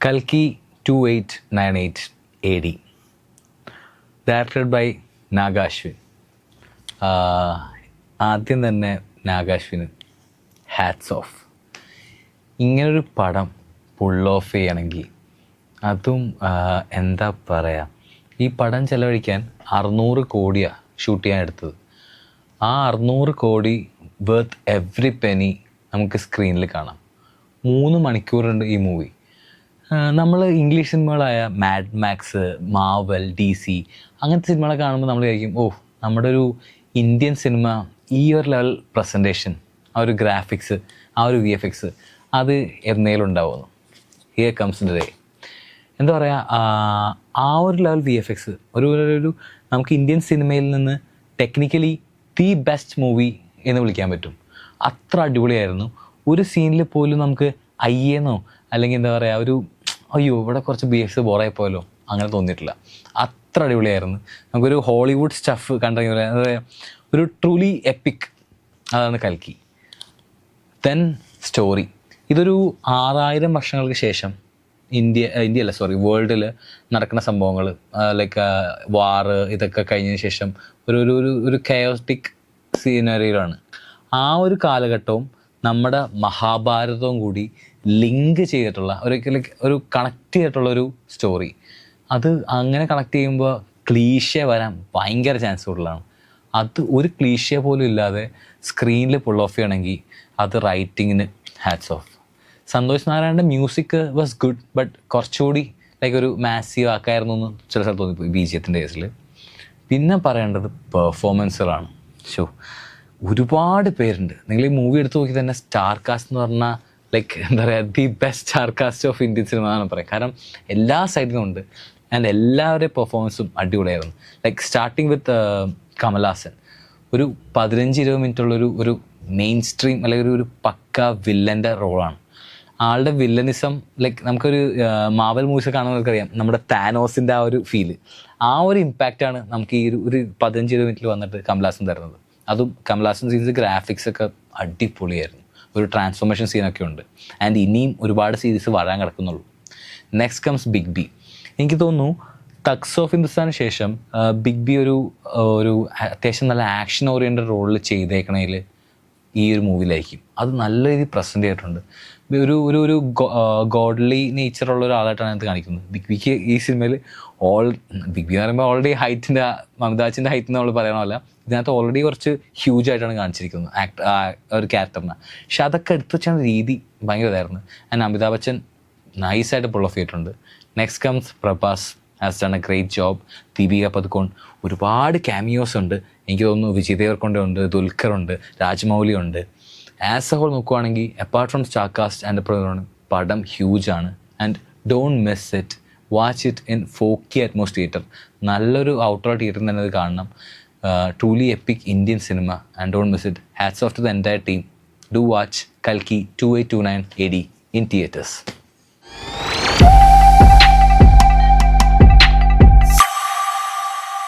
കൽക്കി 2898 AD, directed by നാഗാശ്വിൻ. ആദ്യം തന്നെ നാഗാശ്വിന് ഹാറ്റ്സ് ഓഫ്. ഇങ്ങനൊരു പടം പുൾ ഓഫ് ചെയ്യണമെങ്കിൽ അതും എന്താ പറയുക, ഈ പടം ചെലവഴിക്കാൻ 600 കോടിയാണ് ഷൂട്ട് ചെയ്യാൻ എടുത്തത്. ആ 600 കോടി വർത്ത് എവ്രി പെനി നമുക്ക് സ്ക്രീനിൽ കാണാം. 3 മണിക്കൂറുണ്ട് ഈ മൂവി. നമ്മൾ ഇംഗ്ലീഷ് സിനിമകളായ മാഡ് മാക്സ്, മാവൽ, DC അങ്ങനത്തെ സിനിമകളെ കാണുമ്പോൾ നമ്മൾ വിചാരിക്കും, നമ്മുടെ ഒരു ഇന്ത്യൻ സിനിമ ഈ ഒരു ലെവൽ പ്രസൻറ്റേഷൻ, ആ ഒരു ഗ്രാഫിക്സ്, ആ ഒരു VFX അത് എന്നേലും ഉണ്ടാവുന്നു. Here comes the day. എന്താ പറയുക, ആ ഒരു ലെവൽ VFX ഒരു നമുക്ക് ഇന്ത്യൻ സിനിമയിൽ നിന്ന് ടെക്നിക്കലി ദി ബെസ്റ്റ് മൂവി എന്ന് വിളിക്കാൻ പറ്റും. അത്ര അടിപൊളിയായിരുന്നു. ഒരു സീനിൽ പോലും നമുക്ക് അയ്യേന്നോ അല്ലെങ്കിൽ എന്താ പറയുക, അയ്യോ ഇവിടെ കുറച്ച് BFX ബോറായി പോയല്ലോ അങ്ങനെ തോന്നിയിട്ടില്ല. അത്ര അടിപൊളിയായിരുന്നു. നമുക്കൊരു ഹോളിവുഡ് സ്റ്റഫ് കണ്ടെങ്കിൽ എന്താ പറയുക, ഒരു ട്രൂലി എപ്പിക്. അതാണ് കൽക്കി. Then story. ഇതൊരു 6000 വർഷങ്ങൾക്ക് ശേഷം വേൾഡിൽ നടക്കുന്ന സംഭവങ്ങൾ, ലൈക്ക് വാറ് ഇതൊക്കെ കഴിഞ്ഞതിന് ശേഷം ഒരു കയോട്ടിക് സീനറിയിലാണ്. ആ ഒരു കാലഘട്ടവും നമ്മുടെ മഹാഭാരതവും കൂടി ലിങ്ക് ചെയ്തിട്ടുള്ള ഒരു കണക്ട് ചെയ്തിട്ടുള്ളൊരു സ്റ്റോറി. അത് അങ്ങനെ കണക്ട് ചെയ്യുമ്പോൾ ക്ലീഷേ വരാൻ ഭയങ്കര ചാൻസ് കൂടുതലാണ്. അത് ഒരു ക്ലീഷേ പോലും ഇല്ലാതെ സ്ക്രീനിൽ പുൾ ഓഫ് ചെയ്യണമെങ്കിൽ അത് റൈറ്റിങ്ങിന് ഹാറ്റ്സ് ഓഫ്. സന്തോഷ് നാരായണൻ്റെ മ്യൂസിക് വാസ് ഗുഡ്, ബട്ട് കുറച്ചുകൂടി ലൈക്ക് ഒരു മാസീവ് ആക്കായിരുന്നു എന്ന് ചില സ്ഥലത്ത് തോന്നിപ്പോയി BGMത്തിൻ്റെ കേസിൽ. പിന്നെ പറയേണ്ടത് പെർഫോമൻസുകളാണ്. ഒരുപാട് പേരുണ്ട്. നിങ്ങൾ ഈ മൂവി എടുത്ത് നോക്കി തന്നെ സ്റ്റാർ കാസ്റ്റ് എന്ന് പറഞ്ഞാൽ ലൈക്ക് എന്താ പറയുക, the best star cast of Indian cinema എന്നാണ് പറയുക. കാരണം എല്ലാ സൈഡിലും ഉണ്ട് ആൻഡ് എല്ലാവരുടെയും പെർഫോമൻസും അടിപൊളിയായിരുന്നു. Like starting with Kamal Haasan. ഒരു 15-20 മിനിറ്റുള്ളൊരു മെയിൻ സ്ട്രീം അല്ലെങ്കിൽ ഒരു പക്ക വില്ലൻ്റെ റോളാണ്. ആളുടെ വില്ലനിസം ലൈക്ക് നമുക്കൊരു മാവൽ മൂവീസ് കാണുമ്പോൾ നമുക്കറിയാം, നമ്മുടെ താനോസിൻ്റെ ആ ഒരു ഫീല്, ആ ഒരു ഇമ്പാക്റ്റാണ് നമുക്ക് ഈ ഒരു 15-20 മിനിറ്റിൽ വന്നിട്ട് കമൽഹാസൻ തരുന്നത്. അതും കമൽഹാസൻ സീൻസ് ഗ്രാഫിക്സ് ഒക്കെ അടിപൊളിയായിരുന്നു. ഒരു ട്രാൻസ്ഫോർമേഷൻ സീനൊക്കെ ഉണ്ട്. ആൻഡ് ഇനിയും ഒരുപാട് സീരീസ് വരാൻ കിടക്കുന്നുള്ളൂ. Next comes Big B. എനിക്ക് തോന്നുന്നു തഗ്സ് ഓഫ് ഹിന്ദുസ്ഥാന് ശേഷം ബിഗ് ബി ഒരു അത്യാവശ്യം നല്ല ആക്ഷൻ ഓറിയൻറ്റഡ് റോളിൽ ചെയ്തേക്കണതിൽ ഈ ഒരു മൂവിയിലായിരിക്കും. അത് നല്ല രീതിയിൽ പ്രസൻറ്റ് ചെയ്തിട്ടുണ്ട്. ഒരു ഗോഡ്ലി നേച്ചറുള്ള ഒരാളായിട്ടാണ് അത് കാണിക്കുന്നത്. ബിഗ് ബിക്ക് ഈ സിനിമയിൽ ബിഗ് ബി എന്ന് പറയുമ്പോൾ ഓൾറെഡി ഹൈറ്റിൻ്റെ, അമിതാഭ് ഹൈറ്റ് എന്ന് നമ്മൾ പറയണമല്ല, ഇതിനകത്ത് ഓൾറെഡി കുറച്ച് ഹ്യൂജ് ആയിട്ടാണ് കാണിച്ചിരിക്കുന്നത് ഒരു ക്യാരക്ടറിനെ. പക്ഷെ അതൊക്കെ എടുത്തു വെച്ചാൽ രീതി ഭയങ്കര ഇതായിരുന്നു. ആൻഡ് അമിതാഭ് ബച്ചൻ നൈസായിട്ട് പുൾ ഓഫ് ചെയ്തിട്ടുണ്ട്. Next comes Prabhas has done A great job. Deepika Padukone, ഒരുപാട് ക്യാമിയോസ് ഉണ്ട്. എനിക്ക് തോന്നുന്നു വിജയ് ദേവർകൊണ്ട ഉണ്ട്, ദുൽഖർ ഉണ്ട്, രാജ്മൗലി ഉണ്ട്. ആസ് എ ഹോൾ നോക്കുവാണെങ്കിൽ apart from star cast and പടം ഹ്യൂജ് ആണ്. And don't miss it. Watch it in 4K Atmos theatre. നല്ലൊരു ഔട്ട്ഡോർ തിയേറ്ററിൽ തന്നെ ഇത് കാണണം. Truly epic Indian cinema, and don't miss it. Hats off to the entire team. Do watch Kalki 2829 AD in theaters.